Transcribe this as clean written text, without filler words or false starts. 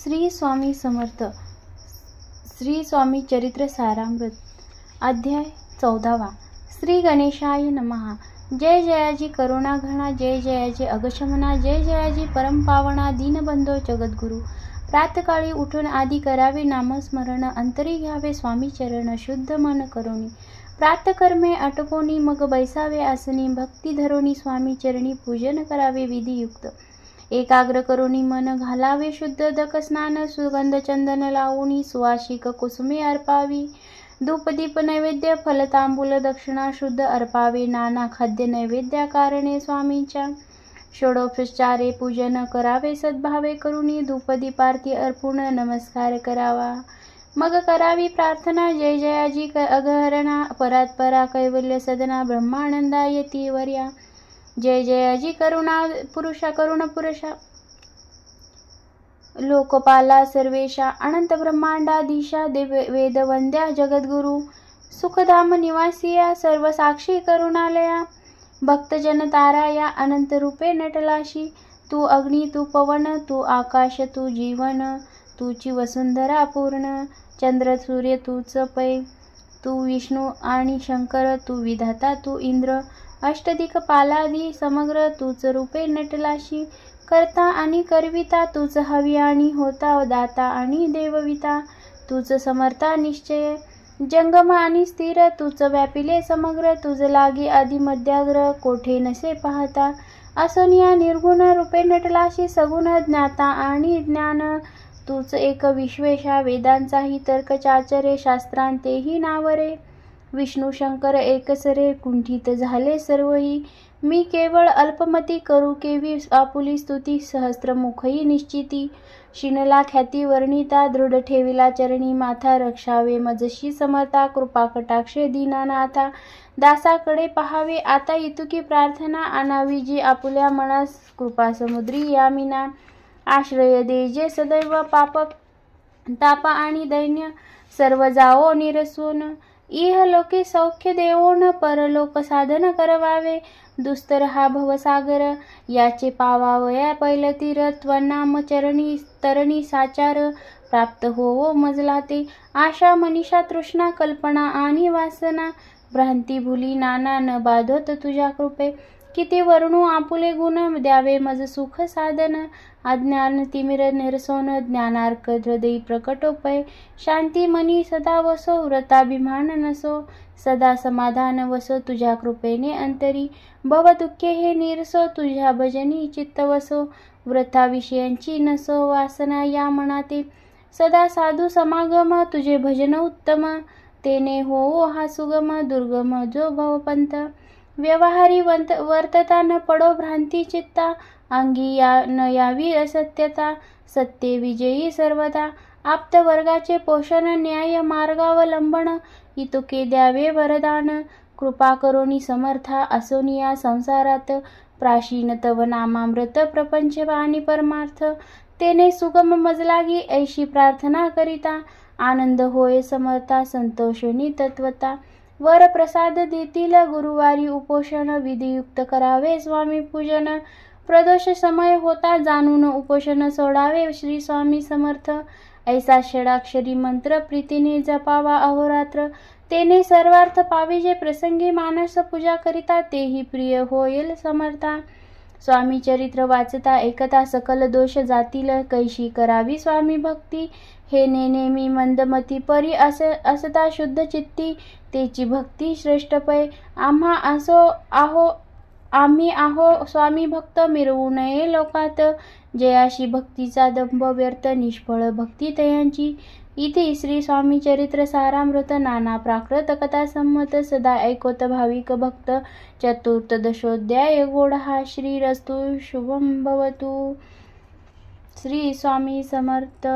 श्री स्वामी समर्थ श्री स्वामी चरित्र सारामृत अध्याय 14 श्री गणेशाय नमः। जय जयाजी करुणाघना, जय जयाजी अगशमना, जय जयाजी परमपावना, दीनबंधो जगद्गुरु। प्रातकाळी उठून आधी करावे नामस्मरण, अंतरी घ्यावे स्वामी चरण, शुद्ध मन करोनी। प्रातकर्मे आटोपोनी, मग बैसावे आसनी, भक्ती धरोनी स्वामी चरणी पूजन करावे विधियुक्त। एकाग्र करोनी मन घालावे शुद्ध, दक स्नान सुगंध चंदन लावूनी, सुवासिक कुसुमे अर्पावी। धूपदीप नैवेद्य फलतांबूल दक्षिणा शुद्ध अर्पावे, नाना खाद्य नैवेद्या कारणे स्वामींच्या। षोडोपचारे पूजन करावे सद्भावे करुनी, धूपदीपारती अर्पून नमस्कार करावा। मग करावी प्रार्थना, जय जयाजी अगहरणा, परात्परा कैवल्य सदना, ब्रह्मानंदाय तीवर्या। जय जयाजी करुण पुरुषा, लोकपाला सर्वेशा, अनंत ब्रह्मांडाधीशा, वेदवंद्या जगद्गुरु, सुखधाम निवासिया, सर्व साक्षी करुणालया, भक्तजन ताराया, अनंत रूपे नटलाशी। तू अग्नी, तू पवन, तू आकाश, तू जीवन, तूची वसुंधरा पूर्ण। चंद्र सूर्य तूच पै, तू विष्णू आणि शंकर, तू विधाता, तू इंद्र, अष्टदिक पालादी समग्र, तूच रूपे नटलाशी। करता आणि करविता, तूच हवी आणि होता, दाता आणि देवविता, तूच समर्था निश्चय। जंगम आणि स्थिर, तूच व्यापिले समग्र, तुझ लागे आदि मध्याग्र, कोठे नसे पाहता। असोनिया निर्गुण रूपे नटलाशी, सगुण ज्ञाता आणि ज्ञान, तूच एक विश्वेशा। वेदांचाही तर्क चाचरे, शास्त्रांतेही नावरे, विष्णू शंकर एकसरे, कुंठित झाले सर्वही। मी केवळ अल्पमती, करू केवी आपुली स्तुती, सहस्त्रमुखही निश्चिती। शिनला ख्याती वर्णिता, दृढ ठेविला चरणी माथा, रक्षावे मजशी समर्था, कृपा कटाक्षे दीनानाथा। दासाकडे पहावे आता इतुकी प्रार्थना, आणावी जी आपुल्या मनास, कृपा समुद्री यामिना। आश्रय दे जे सदैव पाप ताप आणि दैन्य, सर्व जाओ निरसून। इह लोके सौख्य देवोन, परलोक साधन करवावे। दुस्तर हा भवसागर, याचे पावावया पैल तीर, त्वनाम चरणी तरणी साचार, प्राप्त होवो मजला ते। आशा मनीषा तृष्णा कल्पना आणि वासना, भ्रांती भुली नाना न बाधोत तुझ्या कृपे। किती वर्णू आपुले गुण, द्यावे मज सुख साधन। अज्ञान तिमिर निरसोन, ज्ञानार्क हृदयी प्रकटोपय। शांती मनी सदा वसो, व्रताभिमान नसो, सदा समाधान वसो तुझ्या कृपेने अंतरी। भव दुःखे हे निरसो, तुझ्या भजनी चित्त वसो, व्रताविषयांची नसो वासना या मनाते। सदा साधू समागम, तुझे भजन उत्तम, तेने होवो हा सुगम, दुर्गम जो भवपंथ। व्यवहारी वर्तता न पडो भ्रांती चित्ता, अंगी न यावी असत्यता, सत्य विजयी सर्वदा। आप्त वर्गाचे पोषण, न्याय मार्गावलंबन, इतुके द्यावे वरदान। कृपा करोनी समर्था, असोनिया संसारात, प्राशीन तव नामामृत प्रपंच आणि परमार्थ। तेने सुगम मजलागी, ऐशी प्रार्थना करिता, आनंद होय समर्था, संतोषणी तत्वता। वर प्रसाद देतील गुरुवारी उपोषण, विधियुक्त करावे स्वामी पूजन। प्रदोष समय होता, जाणून उपोषण सोडावे श्री स्वामी समर्थ। ऐसा षडाक्षरी मंत्र प्रीतीने जपावा अहोरात्र, तेने सर्वार्थ पाविजे प्रसंगी मानस पूजा करिता, तेही प्रिय होईल समर्था। स्वामी चरित्र वाचता ऐकता, सकल दोष जातील, कैशी करावी स्वामी भक्ती। हे नेमी मंदमती, परी असता शुद्ध चित्ती, तेची भक्ती श्रेष्ठ पै। आम्ही आहो स्वामी भक्त, मिरवू नये लोकात, जयाशी भक्तीचा दंभ व्यर्थ, निष्फळ भक्ती तयांची। इति श्री स्वामी चरित्र सारामृत, नाना प्राकृत कथा संमत, सदा ऐकोत भाविक भक्त। चतुर्दशोध्याय गोडहा। श्रीरस्तु शुभं भवतु। श्री स्वामी समर्थ।